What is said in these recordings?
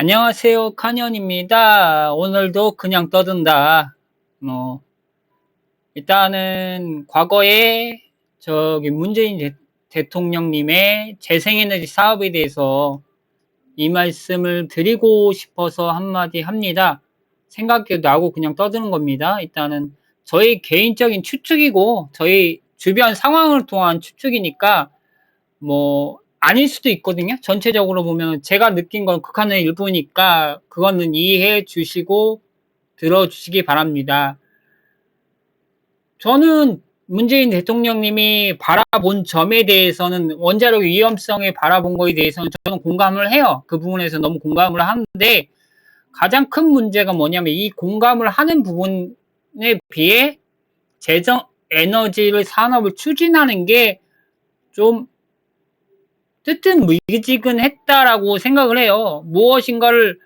안녕하세요. 카니언입니다. 오늘도 그냥 떠든다. 뭐, 일단은 과거에 문재인 대통령님의 재생에너지 사업에 대해서 이 말씀을 드리고 싶어서 한마디 합니다. 생각도 나고 그냥 떠드는 겁니다. 일단은 저희 개인적인 추측이고 저희 주변 상황을 통한 추측이니까 아닐 수도 있거든요. 전체적으로 보면 제가 느낀 건 극한의 일부니까 그거는 이해해 주시고 들어주시기 바랍니다. 저는 문재인 대통령님이 바라본 점에 대해서는 원자력 위험성에 바라본 거에 대해서는 저는 공감을 해요. 그 부분에서 너무 공감을 하는데 가장 큰 문제가 뭐냐면 이 공감을 하는 부분에 비해 재정 에너지를 산업을 추진하는 게 좀 뜨뜻미지근했다라고 생각을 해요. 무엇인가를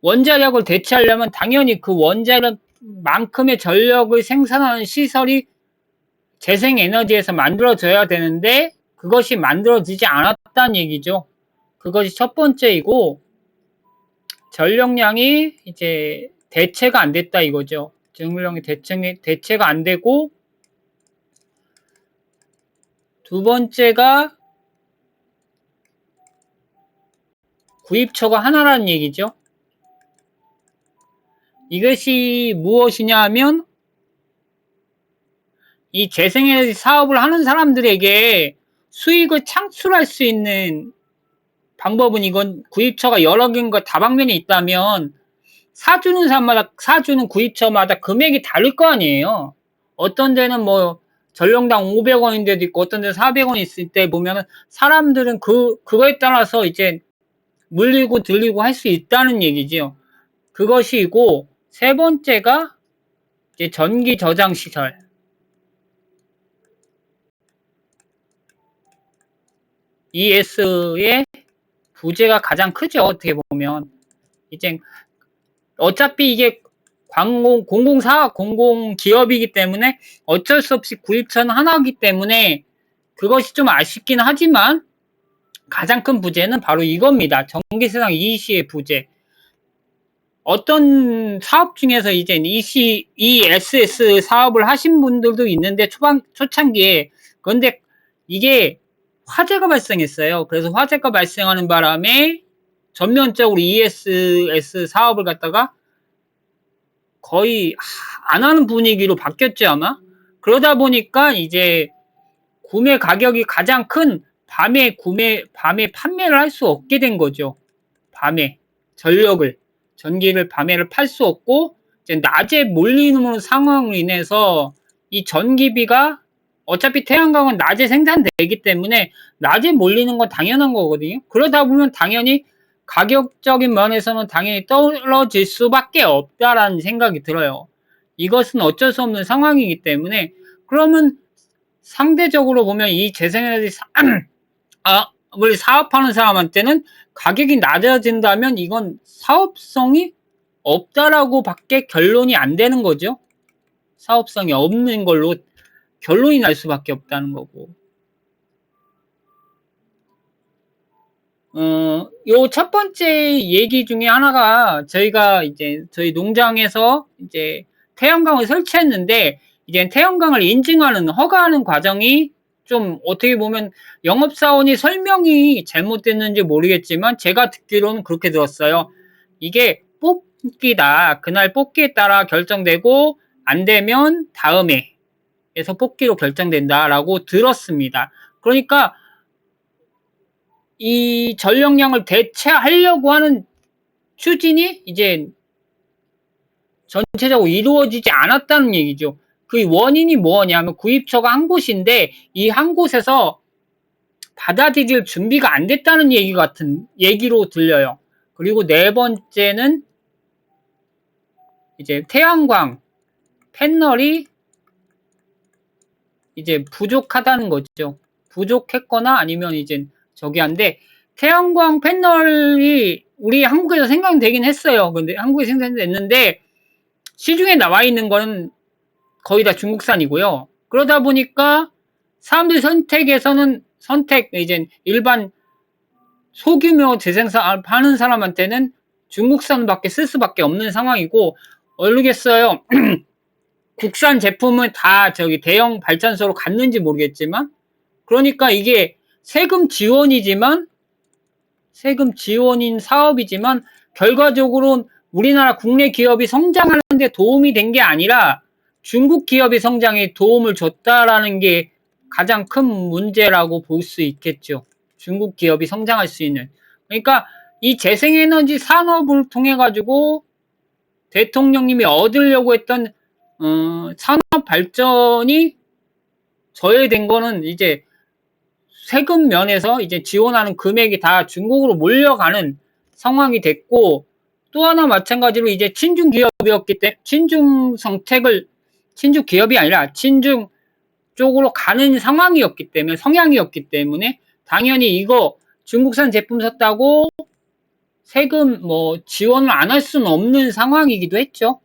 원자력을 대체하려면 당연히 그 원자력만큼의 전력을 생산하는 시설이 재생에너지에서 만들어져야 되는데 그것이 만들어지지 않았다는 얘기죠. 그것이 첫 번째이고 전력량이 이제 대체가 안 됐다 이거죠. 전력량이 대체가 안 되고 두 번째가 구입처가 하나라는 얘기죠. 이것이 무엇이냐 하면 이 재생에너지 사업을 하는 사람들에게 수익을 창출할 수 있는 방법은 이건 구입처가 여러 개인가 다방면이 있다면 사주는 구입처마다 금액이 다를 거 아니에요. 어떤 데는 전력당 500원인 데도 있고 어떤 데는 400원 있을 때 보면은 사람들은 그거에 따라서 이제 물리고 들리고 할 수 있다는 얘기죠. 그것이고 세 번째가 이제 전기 저장 시설. ES의 부재가 가장 크죠. 어떻게 보면 이제 어차피 이게 공공기업이기 때문에 어쩔 수 없이 구입처는 하나이기 때문에 그것이 좀 아쉽긴 하지만 가장 큰 부재는 바로 이겁니다. 전기세상 EC의 부재. 어떤 사업 중에서 이제 ESS 사업을 하신 분들도 있는데 초창기에 그런데 이게 화재가 발생했어요. 그래서 화재가 발생하는 바람에 전면적으로 ESS 사업을 갖다가 거의 안 하는 분위기로 바뀌었지 아마? 그러다 보니까 이제 구매 가격이 가장 큰 밤에 판매를 할 수 없게 된 거죠. 밤에 전기를 밤에를 팔 수 없고 이제 낮에 몰리는 상황으로 인해서 이 전기비가 어차피 태양광은 낮에 생산되기 때문에 낮에 몰리는 건 당연한 거거든요. 그러다 보면 당연히 가격적인 면에서는 당연히 떨어질 수밖에 없다라는 생각이 들어요. 이것은 어쩔 수 없는 상황이기 때문에 그러면 상대적으로 보면 이 재생에너지 사업하는 사람한테는 가격이 낮아진다면 이건 사업성이 없다라고 밖에 결론이 안 되는 거죠. 사업성이 없는 걸로 결론이 날 수밖에 없다는 거고. 요 첫 번째 얘기 중에 하나가 저희가 이제 저희 농장에서 이제 태양광을 설치했는데 이제 태양광을 인증하는 허가하는 과정이 좀 어떻게 보면 영업사원이 설명이 잘못됐는지 모르겠지만 제가 듣기로는 그렇게 들었어요. 이게 뽑기다. 그날 뽑기에 따라 결정되고 안 되면 다음에 에서 뽑기로 결정된다라고 들었습니다. 그러니까 이 전력량을 대체하려고 하는 추진이 이제 전체적으로 이루어지지 않았다는 얘기죠. 그 원인이 뭐냐면 구입처가 한 곳인데 이 한 곳에서 받아들일 준비가 안 됐다는 얘기로 들려요. 그리고 네 번째는 이제 태양광 패널이 이제 부족하다는 거죠. 부족했거나 아니면 이제 한데 태양광 패널이 우리 한국에서 생산되긴 했어요. 근데 한국에 생산됐는데 시중에 나와 있는 거는 거의 다 중국산이고요. 그러다 보니까 사람들 선택에서는 이제 일반 소규모 재생산 하는 사람한테는 중국산밖에 쓸 수밖에 없는 상황이고, 모르겠어요. 국산 제품은 다 저기 대형 발전소로 갔는지 모르겠지만, 그러니까 이게 세금 지원인 사업이지만, 결과적으로는 우리나라 국내 기업이 성장하는 데 도움이 된 게 아니라 중국 기업이 성장에 도움을 줬다라는 게 가장 큰 문제라고 볼 수 있겠죠. 중국 기업이 성장할 수 있는. 그러니까 이 재생에너지 산업을 통해 가지고 대통령님이 얻으려고 했던 산업 발전이 저해된 거는 이제 세금 면에서 이제 지원하는 금액이 다 중국으로 몰려가는 상황이 됐고, 또 하나 마찬가지로 이제 친중 기업이었기 때문에 친중 기업이 아니라 친중 쪽으로 가는 상황이었기 때문에, 성향이었기 때문에 당연히 이거 중국산 제품 샀다고 세금 지원을 안 할 수는 없는 상황이기도 했죠.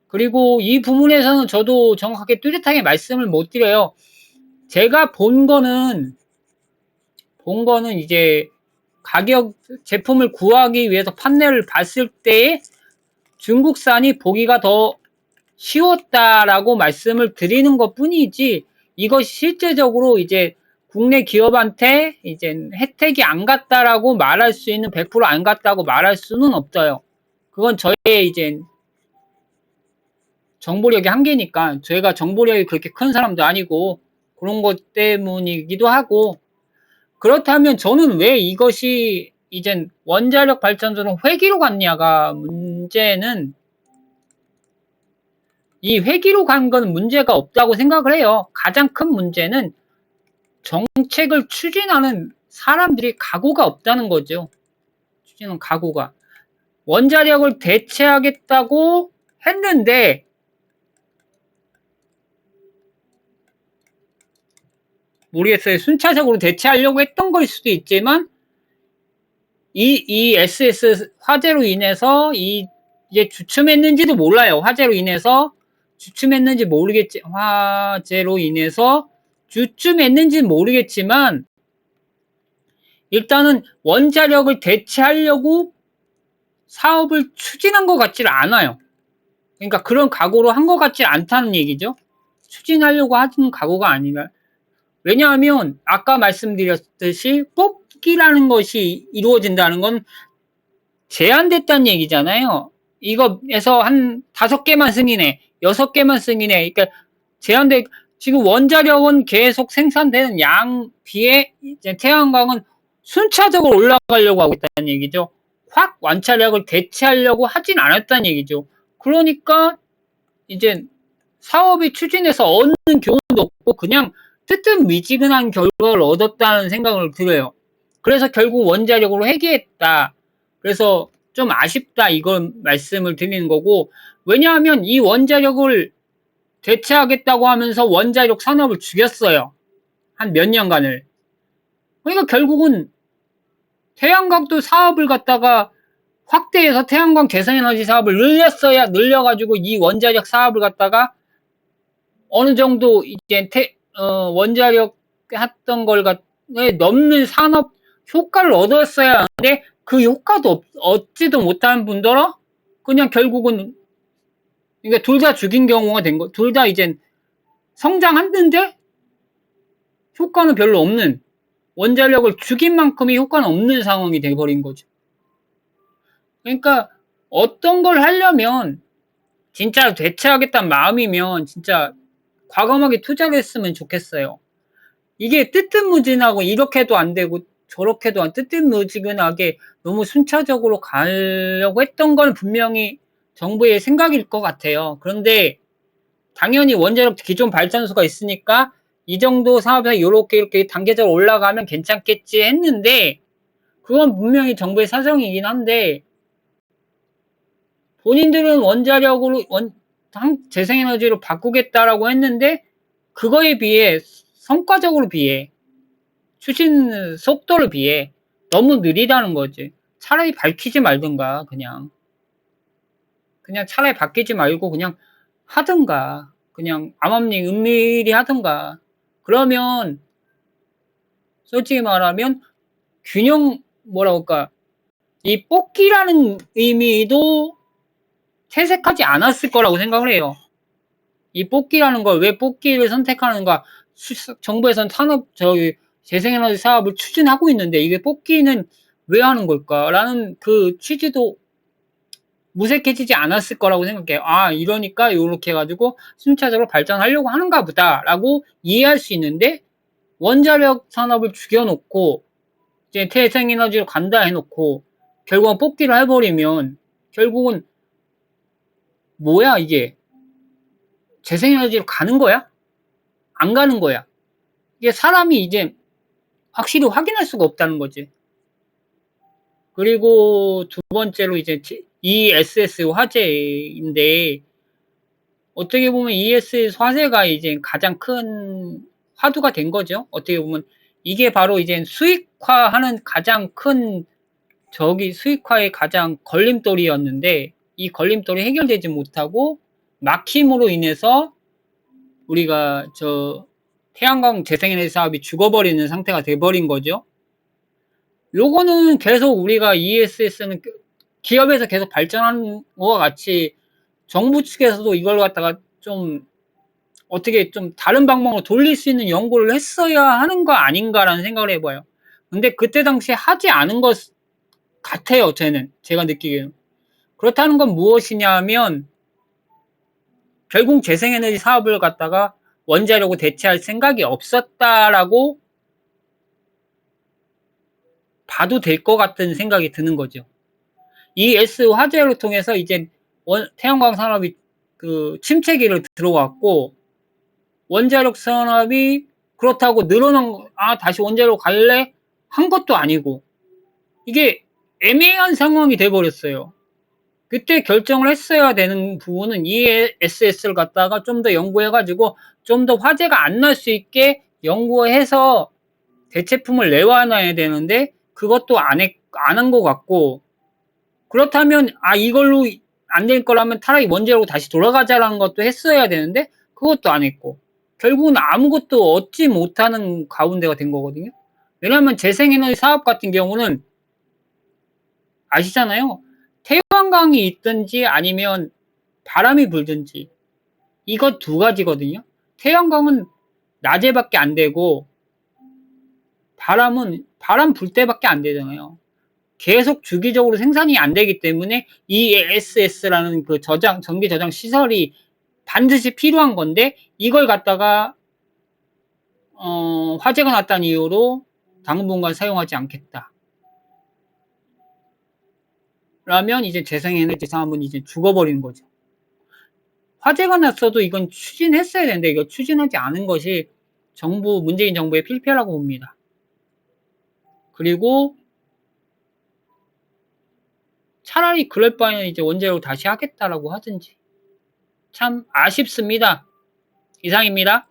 그리고 이 부분에서는 저도 정확하게 뚜렷하게 말씀을 못 드려요. 제가 본 거는 이제 제품을 구하기 위해서 판매를 봤을 때 중국산이 보기가 더 쉬웠다라고 말씀을 드리는 것 뿐이지, 이것이 실제적으로 이제 국내 기업한테 이제 혜택이 안 갔다라고 말할 수 있는, 100% 안 갔다고 말할 수는 없어요. 그건 저의 이제 정보력이 한계니까, 저희가 정보력이 그렇게 큰 사람도 아니고 그런 것 때문이기도 하고, 그렇다면 저는 왜 이것이 이젠 원자력 발전소는 회기로 갔냐가 문제는, 이 회기로 간 건 문제가 없다고 생각을 해요. 가장 큰 문제는 정책을 추진하는 사람들이 각오가 없다는 거죠. 추진하는 각오가. 원자력을 대체하겠다고 했는데, 모르겠어요. 순차적으로 대체하려고 했던 걸 수도 있지만, 이 SS 화재로 인해서 이제 주춤했는지도 몰라요. 화재로 인해서 주춤했는지 모르겠지만, 일단은 원자력을 대체하려고 사업을 추진한 것 같지는 않아요. 그러니까 그런 각오로 한 것 같지 않다는 얘기죠. 추진하려고 하는 각오가 아니라. 왜냐하면 아까 말씀드렸듯이 뽑기라는 것이 이루어진다는 건 제한됐다는 얘기잖아요. 이거에서 한 5개만 승인해, 6개만 승인해. 그러니까 지금 원자력은 계속 생산되는 양 비에 이제 태양광은 순차적으로 올라가려고 하고 있다는 얘기죠. 확 원자력을 대체하려고 하진 않았다는 얘기죠. 그러니까 이제 사업이 추진해서 얻는 교훈도 없고 그냥 뜨뜻미지근한 결과를 얻었다는 생각을 들어요. 그래서 결국 원자력으로 회귀했다. 그래서 좀 아쉽다, 이걸 말씀을 드리는 거고, 왜냐하면 이 원자력을 대체하겠다고 하면서 원자력 산업을 죽였어요. 한 몇 년간을. 그러니까 결국은 태양광도 사업을 갖다가 확대해서 태양광 재생에너지 사업을 늘려가지고 이 원자력 사업을 갖다가 어느 정도 이제 원자력 했던 걸 넘는 산업 효과를 얻었어야 하는데, 그 효과도 얻지도 못한 분들어 그냥 결국은 그러니까 둘 다 죽인 경우가 된 거. 둘 다 이제 성장했는데 효과는 별로 없는, 원자력을 죽인 만큼의 효과는 없는 상황이 돼버린 거죠. 그러니까 어떤 걸 하려면 진짜 대체하겠다는 마음이면 진짜 과감하게 투자를 했으면 좋겠어요. 이게 뜨뜻무진하고 이렇게도 안 되고 저렇게도 뜨뜻무지근하게 너무 순차적으로 가려고 했던 건 분명히 정부의 생각일 것 같아요. 그런데 당연히 원자력 기존 발전소가 있으니까 이 정도 사업에서 이렇게 단계적으로 올라가면 괜찮겠지 했는데, 그건 분명히 정부의 사정이긴 한데, 본인들은 원자력으로 재생에너지로 바꾸겠다라고 했는데, 그거에 비해 성과적으로 비해 추진 속도를 비해 너무 느리다는 거지. 차라리 밝히지 말든가, 그냥 차라리 바뀌지 말고 그냥 하든가, 그냥 암암리 은밀히 하든가. 그러면 솔직히 말하면 균형, 뭐라 할까, 이 뽑기라는 의미도 채색하지 않았을 거라고 생각을 해요. 이 뽑기라는 걸 왜 뽑기를 선택하는가? 정부에선 재생에너지 사업을 추진하고 있는데 이게 뽑기는 왜 하는 걸까라는 그 취지도 무색해지지 않았을 거라고 생각해요. 아, 이러니까 이렇게 해가지고 순차적으로 발전하려고 하는가 보다라고 이해할 수 있는데 원자력 산업을 죽여놓고 이제 태생에너지로 간다 해놓고 결국은 뽑기를 해버리면 결국은 뭐야 이게 재생에너지로 가는 거야? 안 가는 거야? 이게 사람이 이제 확실히 확인할 수가 없다는 거지. 그리고 두 번째로 이제 ESS 화재인데 어떻게 보면 ESS 화재가 이제 가장 큰 화두가 된 거죠. 어떻게 보면 이게 바로 이제 수익화하는 가장 큰 수익화의 가장 걸림돌이었는데 이 걸림돌이 해결되지 못하고 막힘으로 인해서 우리가 태양광 재생에너지 사업이 죽어버리는 상태가 돼버린 거죠. 요거는 계속 우리가 ESS는 기업에서 계속 발전하는 것과 같이 정부 측에서도 이걸 갖다가 좀 어떻게 좀 다른 방법으로 돌릴 수 있는 연구를 했어야 하는 거 아닌가라는 생각을 해봐요. 근데 그때 당시에 하지 않은 것 같아요, 제가 느끼기에는. 그렇다는 건 무엇이냐면 결국 재생에너지 사업을 갖다가 원자력으로 대체할 생각이 없었다라고 봐도 될 것 같은 생각이 드는 거죠. ES 화재를 통해서 이제 태양광 산업이 그 침체기를 들어왔고 원자력 산업이 그렇다고 다시 원자력 갈래? 한 것도 아니고 이게 애매한 상황이 돼버렸어요. 그때 결정을 했어야 되는 부분은 ESS를 갖다가 좀 더 연구해가지고 좀 더 화재가 안 날 수 있게 연구해서 대체품을 내놔야 되는데 그것도 안 한 것 같고 그렇다면 이걸로 안 될 거라면 차라리 원자로 다시 돌아가자라는 것도 했어야 되는데 그것도 안 했고 결국은 아무것도 얻지 못하는 가운데가 된 거거든요. 왜냐하면 재생에너지 사업 같은 경우는 아시잖아요. 태양광이 있든지 아니면 바람이 불든지 이것 두 가지거든요. 태양광은 낮에밖에 안 되고 바람 불 때밖에 안 되잖아요. 계속 주기적으로 생산이 안 되기 때문에 ESS라는 그 전기 저장 시설이 반드시 필요한 건데 이걸 갖다가 화재가 났다는 이유로 당분간 사용하지 않겠다. 라면 이제 재생에너지 사업은 이제 죽어버리는 거죠. 화재가 났어도 이건 추진했어야 되는데 이거 추진하지 않은 것이 문재인 정부의 필패라고 봅니다. 그리고 차라리 그럴 바에는 이제 원자로 다시 하겠다라고 하든지 참 아쉽습니다. 이상입니다.